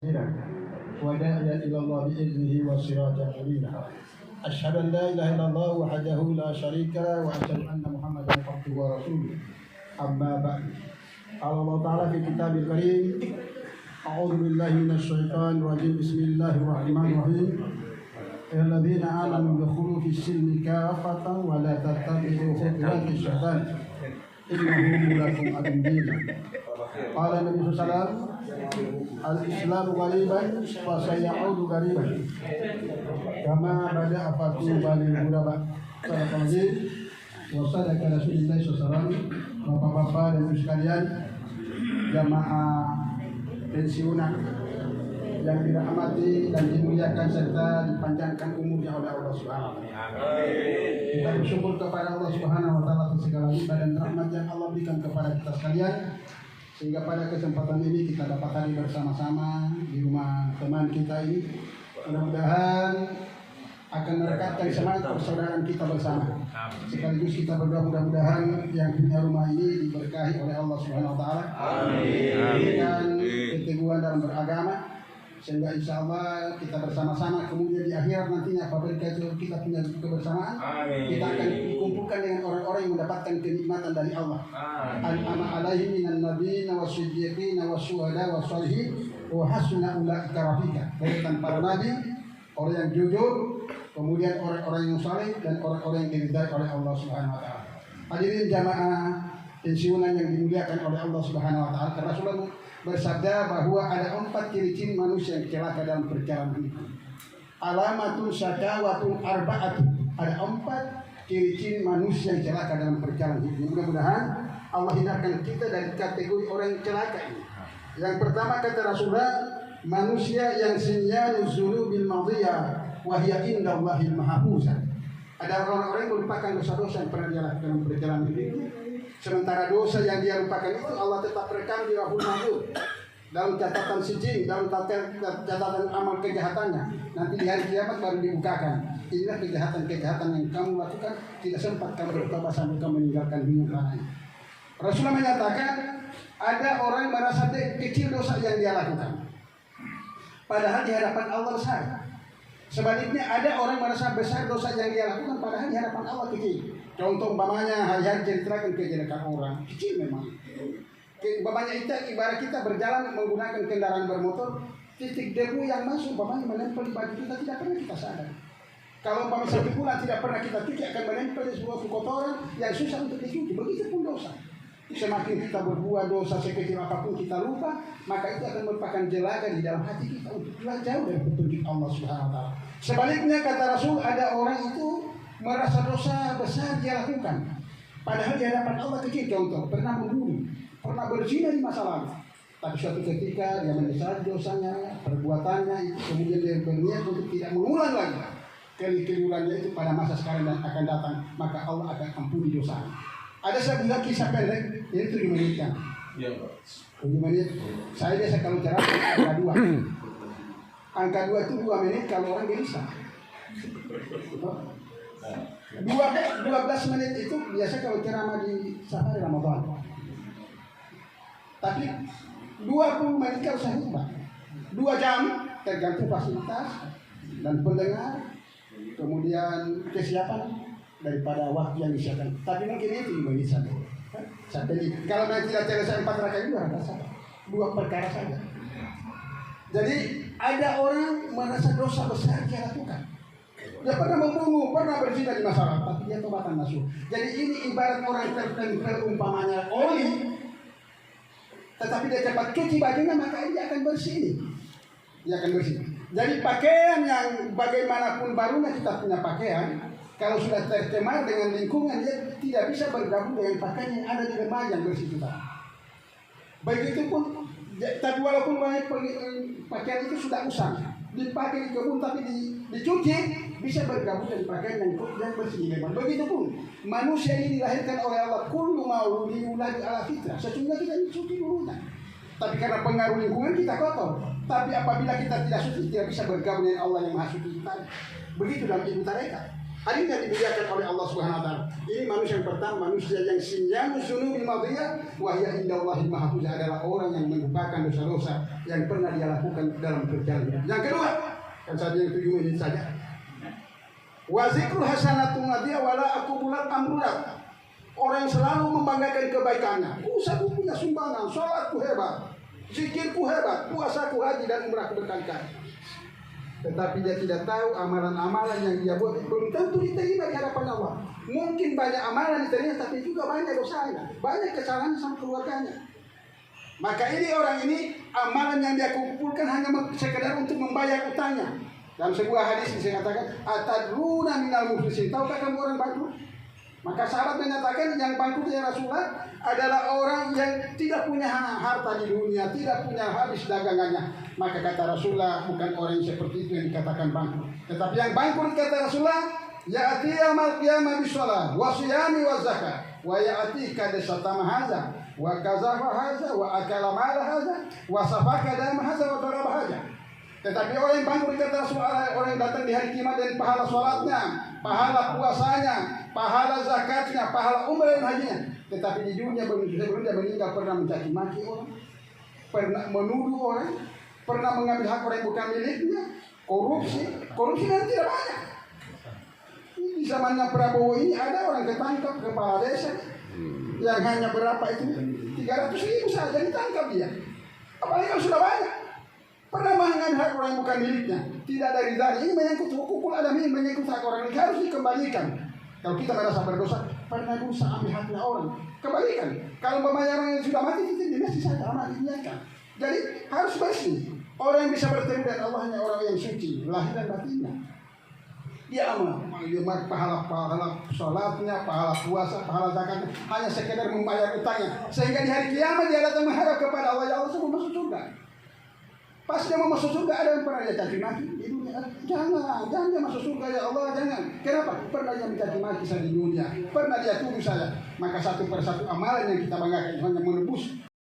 وداعيا إلى الله بإذنه وسراجا منيرا. أشهد أن لا إله إلا الله وحده لا شريك له وأشهد أن محمدا عبده ورسوله. أما بعد، قال الله تعالى في كتابه الكريم: أعوذ بالله من الشيطان الرجيم. بسم الله الرحمن الرحيم. يا الذين آمنوا ادخلوا في السلم كافة ولا تتبعوا خطوات الشيطان إنه لكم عدو مبين. قال النبي صلى الله عليه وسلم: الإسلام غريبا فسيعود غريبا كما بدأ فطوبى للغرباء. Sadaq al-Azim wa sadaq Rasulullah SAW. Bapak-bapak dan ibu sekalian, jamaah pensiunan yang dirahmati dan dimuliakan serta dipanjangkan umurnya oleh Allah Subhanahu wa taala. Kita bersyukur kepada Allah Subhanahu wa taala atas segala nikmat dan rahmat yang Allah berikan kepada kita sekalian, sehingga pada kesempatan ini kita dapat hadir bersama-sama di rumah teman kita ini. Mudah-mudahan akan merekatkan semangat persaudaraan kita bersama. Sekaligus kita berdoa mudah-mudahan yang punya rumah ini diberkahi oleh Allah Subhanahu wa taala. Amin. Diberikan keteguhan dalam beragama, sehingga insya Allah kita bersama-sama kemudian di akhirat nantinya apabila kita punya kebersamaan, kita akan dikumpulkan dengan orang-orang yang mendapatkan kenikmatan dari Allah. An'ama alaihim minan nabiyyin wasyiddiqin wasyuhada wassalihin wa hasuna ulaika rafiqa. Dari para nabi, orang yang jujur, kemudian orang-orang yang saleh dan orang-orang yang diridai oleh Allah Subhanahu wa taala. Hadirin jamaah pensiunan yang dimuliakan oleh Allah Subhanahu wa taala, Rasulullah bersabda bahwa ada 4 ciri-ciri manusia yang celaka dalam perjalanan hidup. Alamatun syakawatun arba'atun. Ada 4 ciri-ciri manusia yang celaka dalam perjalanan hidup. Mudah-mudahan Allah hindarkan kita dari kategori orang yang celaka ini. Yang pertama kata Rasulullah, manusia yang sinyanu zunubil madhiyah wa hiya indallahil mahfuzah. Ada orang-orang yang melupakan dosa-dosa yang pernah dia lakukan dalam perjalanan hidup. Sementara dosa yang dia lupakan itu Allah tetap rekam di Lauhul Mahfuz, dalam catatan sijil, dalam catatan amal kejahatannya. Nanti di hari kiamat baru dibukakan. Inilah kejahatan-kejahatan yang kamu lakukan, tidak sempat kamu bertobat sampai kamu meninggalkan dunia ini. Rasulullah menyatakan ada orang yang merasa kecil dosa yang dia lakukan, padahal di hadapan Allah besar. Sebaliknya ada orang merasa besar dosa yang dia lakukan, padahal di hadapan Allah kecil. Contoh umpamanya hal-hal ceritakan kejelekan orang kecil memang. Umpamanya ibarat kita berjalan menggunakan kendaraan bermotor, titik debu yang masuk umpamanya menempel di baju kita tidak pernah kita sadar. Kalau umpamanya satu bulan tidak pernah kita cuci akan menempel di sebuah kotoran yang susah untuk dicuci. Begitupun dosa. Semakin kita berbuat dosa sekecil apapun kita lupa, maka itu akan merupakan jelaga di dalam hati kita untuk jauh dari petunjuk Allah Subhanahu wa taala. Sebaliknya kata Rasul, ada orang itu merasa dosa besar dia lakukan, padahal di hadapan Allah kecil. Contoh, pernah membunuh, pernah berzina di masa lalu, tapi suatu ketika dia menyesali dosanya, perbuatannya itu, kemudian dia berniat untuk tidak mengulang lagi keliruannya itu pada masa sekarang dan akan datang, maka Allah akan ampuni dosanya. Ada sebuah kisah pendek, ini 7 menit kan? Iya, Pak. 7 menit. Saya biasa kalau cerita angka 2. Angka 2 itu 2 menit kalau orang gelisah. 12 menit itu biasa kalau ceramah di safari Ramadan. Tapi 20 menit kalau saya lupa. 2 jam tergantung fasilitas dan pendengar, kemudian kesiapan daripada waktu yang disiapkan. Tapi mungkin itu juga bisa. Sampai kalau nanti tidak selesai 4 rakaat itu ada saja. 2 perkara saja. Jadi ada orang merasa dosa besar dia lakukan. Dia pernah membunuh, pernah berzina di masa lalu, tapi dia tobatan masuk. Jadi ini ibarat orang tertempel umpamanya oli, tetapi dia cepat cuci bajunya, maka dia akan bersih. Dia akan bersih. Jadi pakaian yang bagaimanapun barunya kita punya pakaian, kalau sudah tercemar dengan lingkungan, dia tidak bisa bergabung dengan pakaian yang ada di lemari yang bersih kita. Begitupun, tapi walaupun pakaian itu sudah usang, dipakai di kebun tapi dicuci, bisa bergabung dengan pakaian yang bersih memang. Begitupun manusia ini dilahirkan oleh Allah, kullu mauludin yuladu ala fitrah. Sesungguhnya kita dicuci dulunya, tapi karena pengaruh lingkungan kita kotor. Tapi apabila kita tidak suci, tidak bisa bergabung dengan Allah yang Maha Suci kita. Begitu dalam ilmu tarekat. Hari ini dimuliakan oleh Allah Subhanahu wa taala. Ini manusia yang pertama, manusia yang sinyam dzunubil madiyah wa hiya indallahi mahfuzah, adalah orang yang melupakan dosa-dosa yang pernah dia lakukan dalam perjalanan. Yang kedua, kan saja yang 7 menit saja. Wa zikru hasanatun madiyah wala aqubulat amrulat. Orang yang selalu membanggakan kebaikannya. Saya punya sumbangan, salatku hebat, zikirku hebat, puasaku, haji dan umrahku berkali-kali. Tetapi dia tidak tahu amalan-amalan yang dia buat belum tentu diterima di hadapan Allah. Mungkin banyak amalan diterima, tapi juga banyak dosanya, banyak kesalahan sama keluarganya. Maka ini orang ini, amalan yang dia kumpulkan hanya sekedar untuk membayar utangnya. Dalam sebuah hadis saya katakan, atadruna minal muflisin, tahukah kamu orang bangkrut? Maka sahabat menyatakan yang bangkrut ya Rasulullah adalah orang yang tidak punya harta di dunia, tidak punya habis dagangannya. Maka kata Rasulullah, bukan orang yang seperti itu yang dikatakan bangkrut. Tetapi yang bangkrut kata Rasulullah, ya'ati yaumil qiyamah bisalah wa siyami wa zakat wa ya'ati kad satama hadza wa kazafa hadza wa akala mala hadza wa safaka dam hadza wa daraba hadza. Tetapi orang yang bangkrut kata Rasulullah, orang yang datang di hari kiamat dan pahala salatnya, pahala puasanya, pahala zakatnya, pahala umrah dan hajinya. Tetapi di dunia sebelum dia meninggal pernah mencaci maki orang, pernah menuduh orang, pernah mengambil hak orang yang bukan miliknya, korupsi kan tidak banyak. Di zamannya Prabowo ini ada orang ketangkap, kepala desa yang hanya berapa itu 300.000 saja ditangkap dia. Apalagi kalau sudah banyak. Pernah mengambil hak orang yang bukan miliknya, tidak dari ini menyangkut hukukul adam, ini menyangkut hak orang, ini harus dikembalikan. Kalau kita merasa berdosa, pernah dosa ambil haknya orang, kembalikan. Kalau pembayaran yang sudah mati, kita dinasti saja, amal dibiarkan. Jadi harus bersih. Orang yang bisa bertemu dengan Allah hanya orang yang suci, lahir dan batinnya. Dia amal, pahala sholatnya, pahala puasa, pahala zakatnya, hanya sekedar membayar utangnya. Sehingga di hari kiamat dia datang menghadap kepada Allah, ya Allah, saya mau masuk surga. Pas dia mau masuk surga, ada yang pernah dia caci maki di dunia. Jangan dia masuk surga ya Allah, jangan. Kenapa? Pernah dia mencaci maki saya di dunia, pernah dia tuduh saya. Maka satu persatu amalan yang kita banggakan hanya menebus